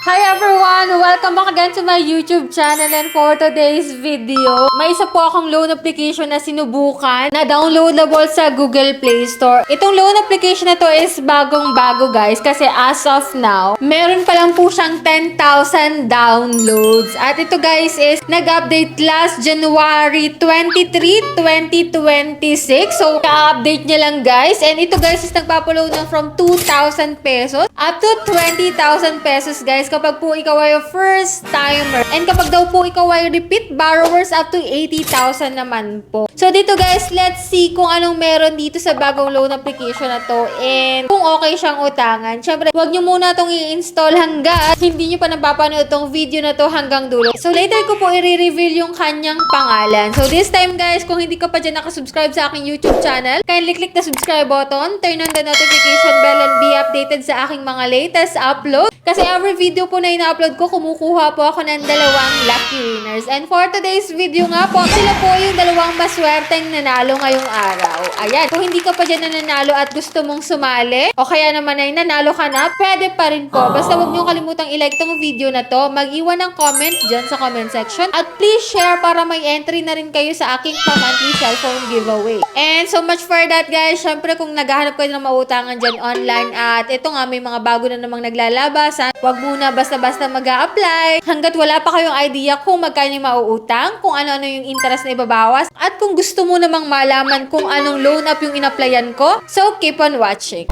Hi everyone! Welcome back again to my YouTube channel, and for today's video, may isa po akong loan application na sinubukan na downloadable sa Google Play Store. Itong loan application na to is bagong-bago guys, kasi as of now, meron pa lang po siyang 10,000 downloads. At ito guys is nag-update last January 23, 2026. So, ka-update niya lang guys. And ito guys is nagpapaload ng from 2,000 pesos up to 20,000 pesos guys kapag po ikaw ay first timer. And kapag daw po ikaw ay repeat borrowers up to 80,000 naman po. So dito guys, let's see kung anong meron dito sa bagong loan application na to and kung okay siyang utangan. Syempre, huwag nyo muna itong i-install hanggat hindi nyo pa napapanood itong video na to hanggang dulo. So later ko po i-reveal yung kanyang pangalan. So this time guys, kung hindi ka pa dyan nakasubscribe sa aking YouTube channel, kindly click the subscribe button, turn on the notification bell and be updated sa aking mga latest upload. Kasi every video po na ina-upload ko, kumukuha po ako ng dalawang lucky winners. And for today's video nga po, sila po yung dalawang maswerteng nanalo ngayong araw. Ayan, kung hindi ka pa dyan nanalo at gusto mong sumali, o kaya naman ay nanalo ka na, pwede pa rin po. Basta huwag niyong kalimutang i-like tong video na to, mag-iwan ng comment dyan sa comment section, at please share para may entry na rin kayo sa aking pa-monthly cellphone giveaway. And so much for that guys. Syempre kung naghahanap kayo ng mautangan dyan online, at ito nga may mga bago na namang naglalabas, huwag muna basta-basta mag-a-apply hanggat wala pa kayong idea kung magkano yung mauutang, kung ano-ano yung interest na ibabawas, at kung gusto mo namang malaman kung anong loan app yung in-applyan ko. So, keep on watching.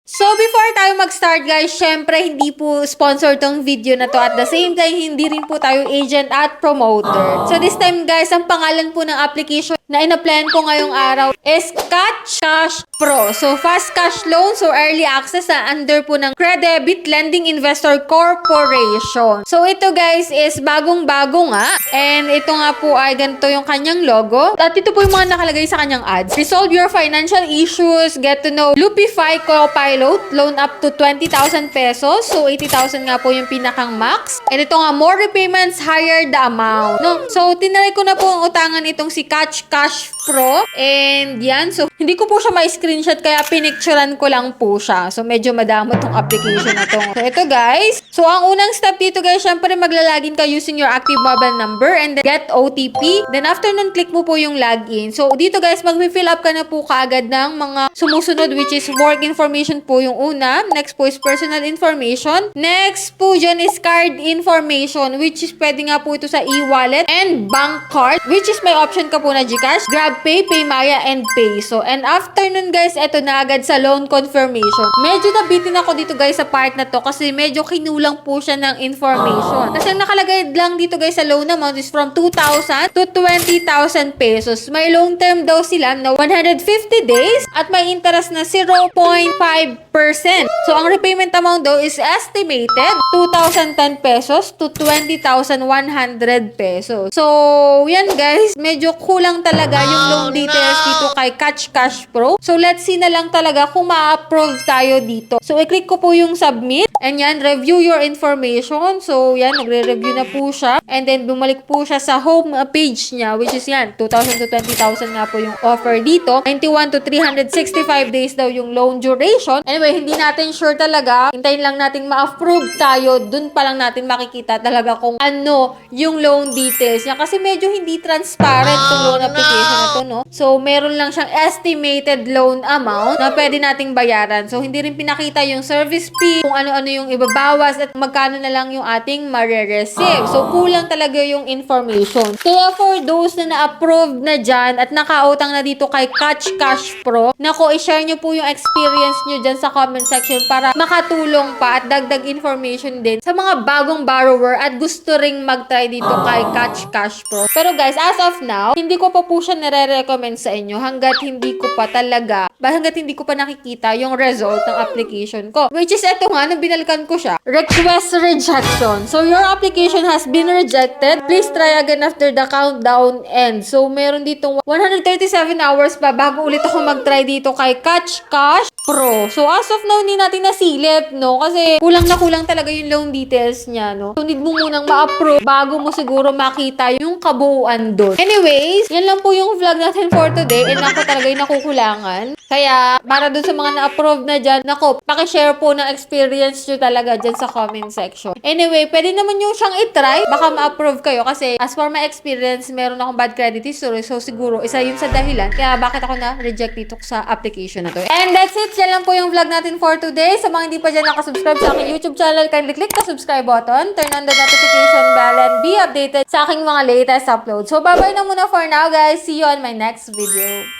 So, before tayo mag-start guys, syempre hindi po sponsor tong video na to. At the same time, hindi rin po tayo agent at promoter. So, this time guys, ang pangalan po ng application na in-applyan ko ngayong araw is Catch Cash Pro. So, fast cash loan, so early access na under po ng Credebit Lending Investor Corporation. So, ito guys is bagong-bago nga. And ito nga po ay ganito yung kanyang logo. At ito po yung mga nakalagay sa kanyang ads. Resolve your financial issues, get to know Lupify Copilot, loan up to 20,000 pesos. So, 80,000 nga po yung pinakang max. And ito nga, more repayments, higher the amount. No? So, tinry ko na po ang utangan itong si Catch Cash Pro. And yan. So, hindi ko po siya ma-screenshot kaya pinicturean ko lang po siya. So, medyo madamo tong application na to. So, ito guys. So, ang unang step dito guys, syempre maglalagin ka using your active mobile number and then get OTP. Then, after nun, click mo po yung login. So, dito guys, mag-fill up ka na po kaagad ng mga sumusunod which is work information po yung una. Next po is personal information. Next po dyan is card information which is pwede nga po ito sa e-wallet and bank card which is may option ka po na GCash, GrabPay, PayMaya, and Pay. So, and after nun guys, eto na agad sa loan confirmation. Medyo nabitin ako dito guys sa part na to kasi medyo kinulang po siya ng information. Kasi ang nakalagay lang dito guys sa loan amount is from 2,000 to 20,000 pesos. May long term daw sila na 150 days at may interest na 0.5%. So, ang repayment amount daw is estimated 2,010 pesos to 20,100 pesos. So, yan guys, medyo kulang talaga yung loan details dito kay Catch Cash Pro. So, let's see na lang talaga kung ma-approve tayo dito. So, i-click ko po yung submit. And yan, review your information. So, yan, nagre-review na po siya. And then, bumalik po siya sa home page niya, which is yan, 2,000 to 20,000 nga po yung offer dito. 91 to 365 days daw yung loan duration. Anyway, hindi natin sure talaga. Hintayin lang natin ma-approve tayo. Dun pa lang natin makikita talaga kung ano yung loan details niya. Kasi medyo hindi transparent yung loan application na to, no? So, meron lang siyang estimated loan amount na pwede nating bayaran. So, hindi rin pinakita yung service fee, kung ano-ano yung ibabawas at magkano na lang yung ating mare-receive. So, kulang talaga yung information. Kaya for those na na-approve na dyan at nakautang na dito kay Catch Cash Pro, nako, i-share nyo po yung experience nyo dyan sa comment section para makatulong pa at dagdag information din sa mga bagong borrower at gusto ring mag-try dito kay Catch Cash Pro. Pero guys, as of now, hindi ko pa po siya nare-recommend sa inyo hanggat hindi ko pa talaga hanggat hindi ko pa nakikita yung result ng application ko. Which is eto nga, nung binalikan ko siya, request rejection. So, your application has been rejected. Please try again after the countdown ends. So, meron ditong 137 hours pa bago ulit ako mag-try dito kay Catch Cash Pro. So, as of now, hindi natin nasilip, no? Kasi kulang na kulang talaga yung loan details niya, no? So, need mo munang ma-approve bago mo siguro makita yung kabuuan doon. Anyways, yan lang po yung vlog natin for today. And ako talaga yung nakukulangan. Kaya, para dun sa mga na-approve na dyan, nako, pakishare po ng experience nyo talaga dyan sa comment section. Anyway, pwede naman yung siyang itry. Baka ma-approve kayo kasi as for my experience, meron akong bad credit history. So, siguro, isa yun sa dahilan. Kaya, bakit ako na-reject dito sa application na to. And that's it. Yan lang po yung vlog natin for today. Sa mga hindi pa dyan nakasubscribe sa aking YouTube channel, kindly click the subscribe button, turn on the notification bell, and be updated sa aking mga latest uploads. So, bye-bye na muna for now, guys. See you on my next video.